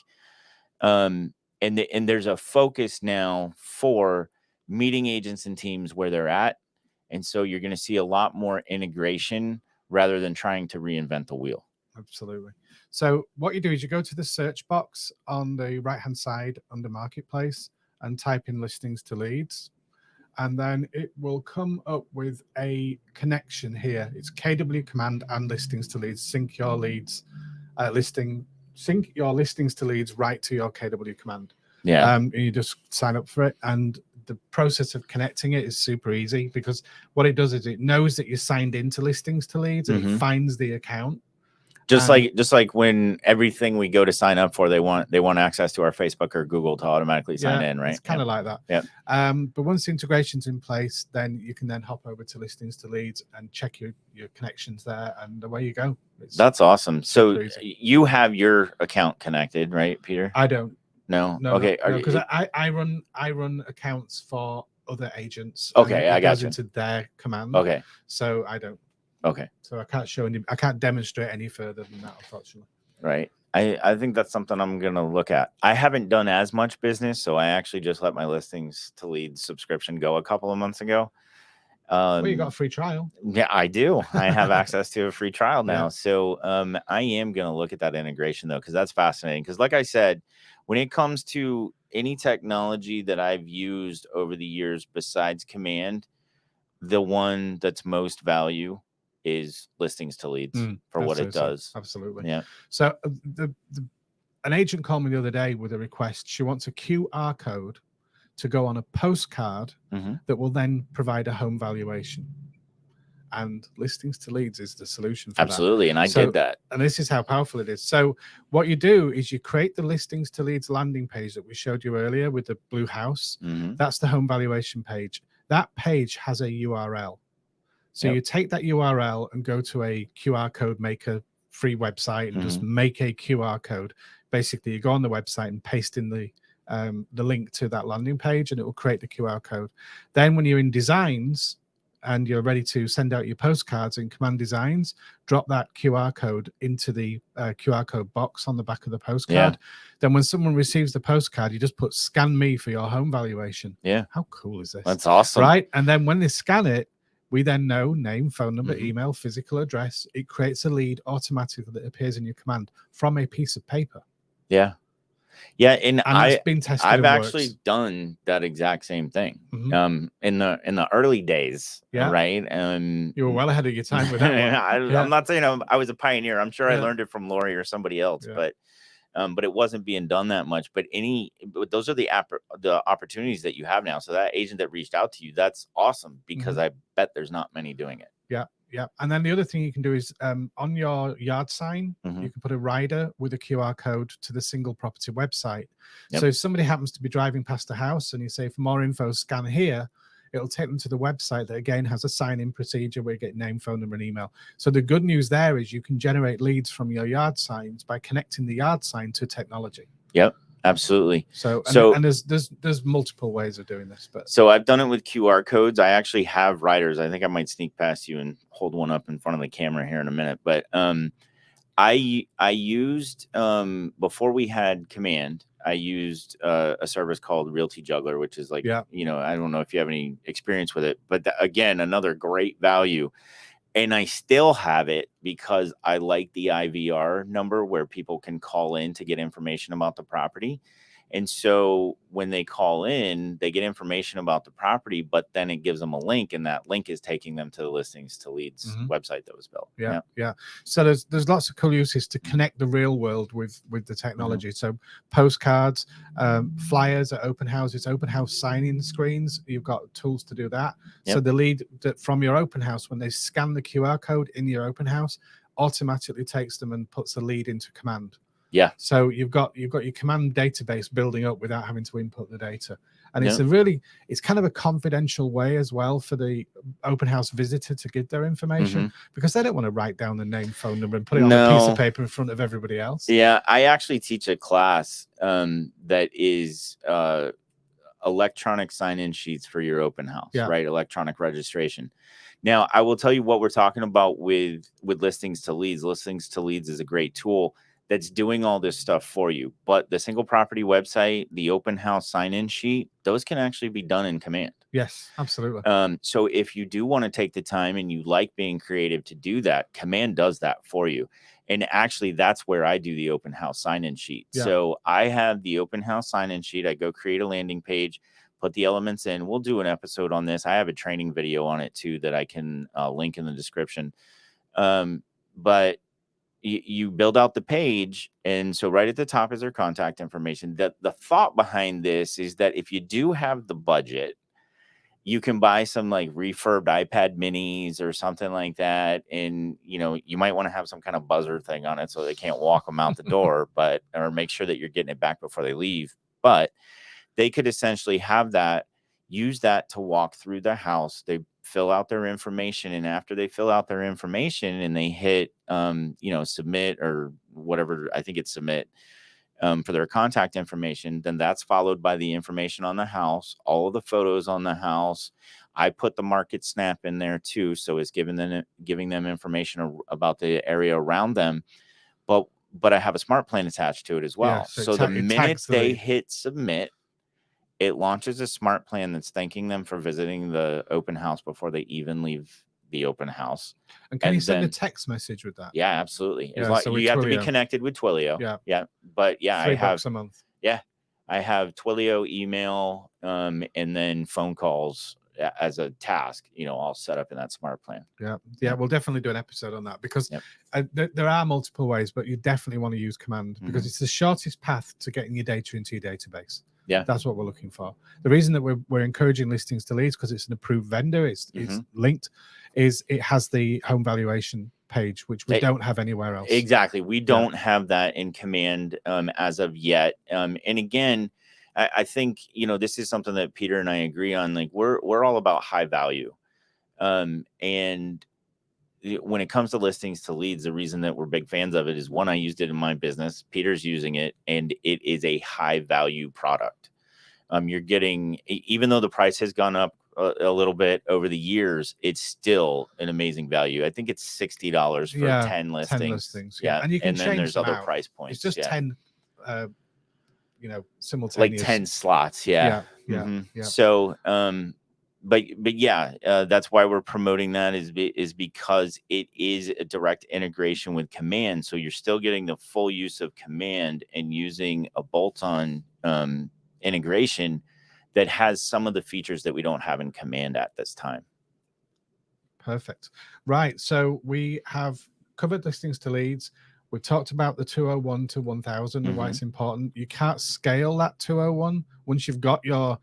And there's a focus now for meeting agents and teams where they're at. And so you're going to see a lot more integration rather than trying to reinvent the wheel. Absolutely. So what you do is you go to the search box on the right-hand side under Marketplace and type in listings to leads. And then it will come up with a connection here. It's KW command and listings to leads. Sync your leads, sync your listings to leads right to your KW command. Yeah. And you just sign up for it. And the process of connecting it is super easy because what it does is it knows that you're signed into listings to leads and it finds the account. Just like when everything we go to sign up for, they want access to our Facebook or Google to automatically sign in, right? It's kind of like that. Yeah. But once the integration's in place, then you can then hop over to listings to leads and check your connections there, and away you go. That's awesome. So you have your account connected, right, Peter? I don't. No. No. Okay. Because I run accounts for other agents. Okay, I got you. Into their command. Okay. So I don't. Okay. So I can't show I can't demonstrate any further than that, unfortunately. Right. I think that's something I'm going to look at. I haven't done as much business, so I actually just let my listings to leads subscription go a couple of months ago. Well, you got a free trial. Yeah, I do. I have access to a free trial now. So I am going to look at that integration, though, because that's fascinating. Because like I said, when it comes to any technology that I've used over the years besides Command, the one that's most value is listings to leads for what it does. Absolutely. Yeah. So an agent called me the other day with a request. She wants a QR code to go on a postcard that will then provide a home valuation. And listings to leads is the solution for Absolutely. that. And I did that. And this is how powerful it is. So what you do is you create the listings to leads landing page that we showed you earlier with the blue house. That's the home valuation page. That page has a URL. So you take that URL and go to a QR code maker free website and just make a QR code. Basically, you go on the website and paste in the link to that landing page, and it will create the QR code. Then when you're in designs and you're ready to send out your postcards in Command Designs, drop that QR code into the QR code box on the back of the postcard. Then when someone receives the postcard, you just put scan me for your home valuation. Yeah. How cool is this? That's awesome. Right? And then when they scan it, we then know name, phone number, email, physical address. It creates a lead automatically that appears in your command from a piece of paper. Yeah. Yeah. And that's been tested. I've actually done that exact same thing in the early days. Yeah. Right. You were well ahead of your time with that one. I'm not saying I was a pioneer. I'm sure I learned it from Lori or somebody else, but it wasn't being done that much. But those are the opportunities that you have now. So that agent that reached out to you, that's awesome because I bet there's not many doing it. Yeah. Yeah. And then the other thing you can do is on your yard sign, Mhm. you can put a rider with a QR code to the single property website. Yep. So if somebody happens to be driving past a house and you say, for more info, scan here, it'll take them to the website that again has a sign-in procedure where you get name, phone number, and email. So the good news there is you can generate leads from your yard signs by connecting the yard sign to technology. Yep, absolutely. So there's multiple ways of doing this, but so I've done it with QR codes. I actually have riders. I think I might sneak past you and hold one up in front of the camera here in a minute. But I used before we had Command, I used a service called Realty Juggler, which is like, you know, I don't know if you have any experience with it, but again, another great value. And I still have it because I like the IVR number where people can call in to get information about the property. And so when they call in, they get information about the property, but then it gives them a link, and that link is taking them to the Listings to Leads website that was built. Yeah. So there's lots of cool uses to connect the real world with the technology. So postcards, flyers at open houses, open house sign-in screens. You've got tools to do that. So the lead from your open house, when they scan the QR code in your open house, automatically takes them and puts the lead into Command. Yeah. So you've got your Command database building up without having to input the data. And it's kind of a confidential way as well for the open house visitor to give their information because they don't want to write down the name, phone number and put it on a piece of paper in front of everybody else. Yeah. I actually teach a class that is electronic sign-in sheets for your open house, right? Electronic registration. Now, I will tell you what we're talking about with Listings to Leads. Listings to Leads is a great tool that's doing all this stuff for you. But the single property website, the open house sign-in sheet, those can actually be done in Command. Yes, absolutely. So if you do want to take the time and you like being creative to do that, Command does that for you. And actually, that's where I do the open house sign-in sheet. So I have the open house sign-in sheet. I go create a landing page, put the elements in. We'll do an episode on this. I have a training video on it too that I can link in the description. But you build out the page, and so right at the top is their contact information. The thought behind this is that if you do have the budget, you can buy some like refurbed iPad minis or something like that, and you know, you might want to have some kind of buzzer thing on it so they can't walk them out the door, or make sure that you're getting it back before they leave. But they could essentially have that, use that to walk through the house. They fill out their information, and after they fill out their information and they hit submit or whatever, I think it's submit for their contact information, then that's followed by the information on the house, all of the photos on the house. I put the market snap in there too, so it's giving them information about the area around them, but I have a smart plan attached to it as well. So the minute they hit submit, it launches a smart plan that's thanking them for visiting the open house before they even leave the open house. And can you send a text message with that? Yeah, absolutely. You have to be connected with Twilio. Yeah. But yeah, $3 a month. Yeah. I have Twilio, email, and then phone calls as a task, all set up in that smart plan. Yeah. We'll definitely do an episode on that because there are multiple ways, but you definitely want to use Command because it's the shortest path to getting your data into your database. Yeah, that's what we're looking for. The reason that we're encouraging Listings to Leads because it's an approved vendor, it's linked, is it has the home valuation page, which we don't have anywhere else. Exactly, we don't have that in Command as of yet. And again, I think this is something that Peter and I agree on. Like we're all about high value, and when it comes to Listings to Leads, the reason that we're big fans of it is, one, I used it in my business. Peter's using it, and it is a high value product. You're getting, even though the price has gone up a little bit over the years, it's still an amazing value. I think it's $60 for 10 listings. 10 listings. Yeah. And you can change then there's other out. price points. It's just 10, simultaneous. Like 10 slots. Yeah. So, but yeah, that's why we're promoting that is because it is a direct integration with Command. So you're still getting the full use of Command and using a bolt-on integration that has some of the features that we don't have in Command at this time. Perfect. Right. So we have covered Listings to Leads. We talked about the 201 to 1000 and why it's important. You can't scale that 201 once you've got your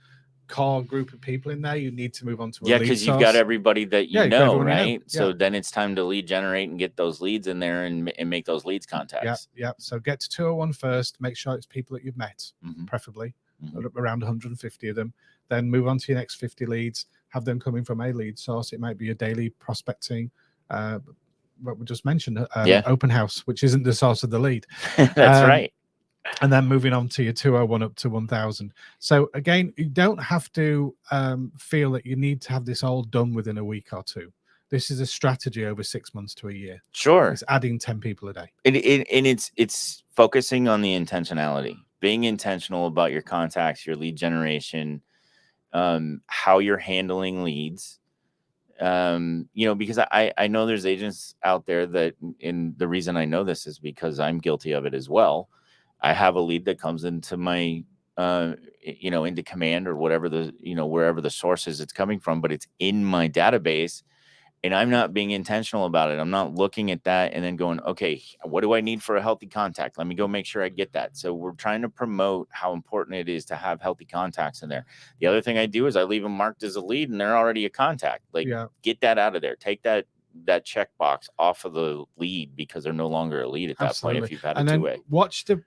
core group of people in there, you need to move on to a Yeah, lead because you've got source. everybody that you you've got know, everyone you know. right? So Yeah. then it's time to lead generate and get those leads in there and make those leads contacts. Yeah. So get to 201 first. Make sure it's people that you've met, preferably around 150 of them. Then move on to your next 50 leads. Have them coming from a lead source. It might be a daily prospecting. What we just mentioned, open house, which isn't the source of the lead. That's right. And then moving on to your 201 up to 1000. So again, you don't have to feel that you need to have this all done within a week or two. This is a strategy over 6 months to a year. Sure. It's adding 10 people a day. And it's focusing on the intentionality, being intentional about your contacts, your lead generation, how you're handling leads. Because I know there's agents out there that, and the reason I know this is because I'm guilty of it as well. I have a lead that comes into my, into command or whatever wherever the source is it's coming from, but it's in my database and I'm not being intentional about it. I'm not looking at that and then going, okay, what do I need for a healthy contact? Let me go make sure I get that. So we're trying to promote how important it is to have healthy contacts in there. The other thing I do is I leave them marked as a lead and they're already a contact. Get that out of there. Take that checkbox off of the lead because they're no longer a lead at that point if you've had a two-way. Watch the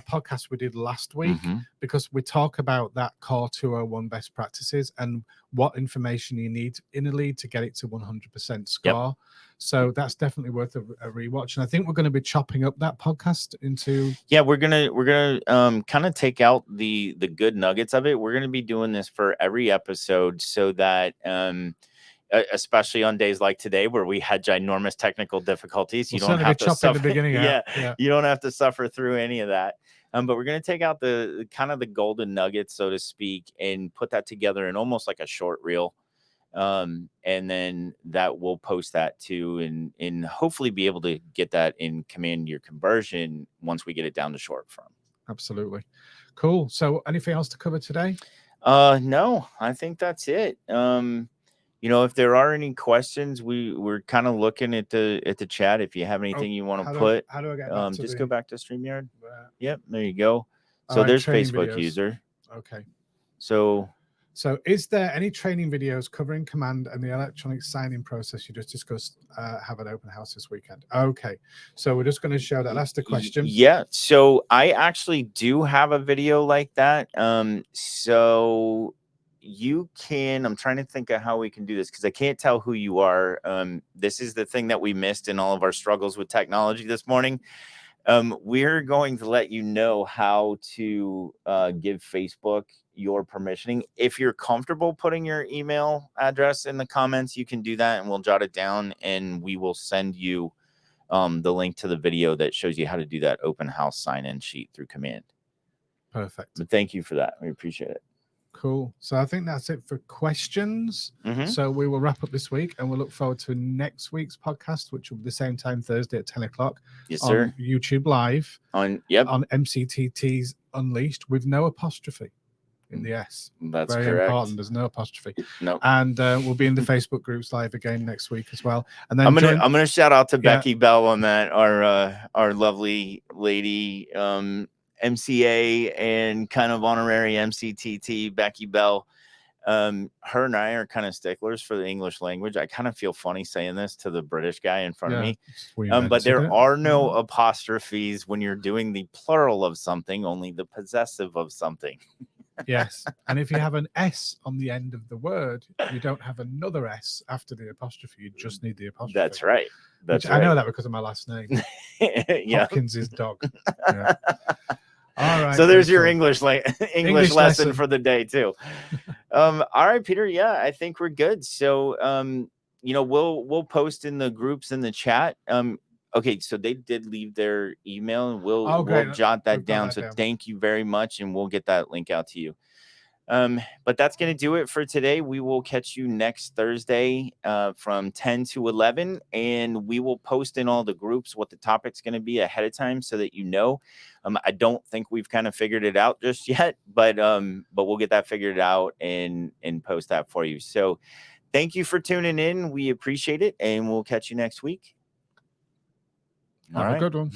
podcast we did last week because we talk about that core 201 best practices and what information you need in a lead to get it to 100% score. Yep. So that's definitely worth a rewatch. And I think we're going to be chopping up that podcast into. Yeah, we're gonna kind of take out the good nuggets of it. We're gonna be doing this for every episode so that especially on days like today where we had ginormous technical difficulties, you don't have to suffer. In the beginning, you don't have to suffer through any of that. But we're going to take out the kind of the golden nuggets, so to speak, and put that together in almost like a short reel. And then that we'll post that too, and hopefully be able to get that in command your conversion once we get it down to short form. Absolutely. Cool. So anything else to cover today? No, I think that's it. If there are any questions, we're kind of looking at the chat. If you have anything you want to put, how do I get back to just go back to StreamYard. Yep, there you go. So right, there's Facebook videos. User. Okay. So is there any training videos covering command and the electronic sign-in process you just discussed have an open house this weekend? Okay. So we're just going to show that. That's the question. Yeah. So I actually do have a video like that. So you can, I'm trying to think of how we can do this because I can't tell who you are. This is the thing that we missed in all of our struggles with technology this morning. We're going to let you know how to give Facebook your permissioning. If you're comfortable putting your email address in the comments, you can do that and we'll jot it down and we will send you the link to the video that shows you how to do that open house sign-in sheet through command. Perfect. But thank you for that. We appreciate it. Cool. So I think that's it for questions. So we will wrap up this week and we'll look forward to next week's podcast, which will be the same time, Thursday at 10 o'clock. Yes, sir. On YouTube Live. On MCTTs Unleashed with no apostrophe in the S. That's very correct. important. There's no apostrophe. No. And we'll be in the Facebook groups live again next week as well. And then I'm gonna shout out to Becky Bell on that, our lovely lady, MCA and kind of honorary MCTT, Becky Bell. Her and I are kind of sticklers for the English language. I kind of feel funny saying this to the British guy in front of me. But there are no apostrophes when you're doing the plural of something, only the possessive of something. Yes. And if you have an S on the end of the word, you don't have another S after the apostrophe. You just need the apostrophe. That's right. That's right. I know that because of my last name. Hopkins is dog. Yeah. All right. So there's your English lesson for the day too. All right, Peter. Yeah, I think we're good. So we'll post in the groups in the chat. Okay, so they did leave their email and we'll jot that down. So thank you very much, and we'll get that link out to you. But that's going to do it for today. We will catch you next Thursday from 10 to 11, and we will post in all the groups what the topic's going to be ahead of time so that you know. I don't think we've kind of figured it out just yet, but we'll get that figured out and post that for you. So thank you for tuning in. We appreciate it, and we'll catch you next week. Have a good one.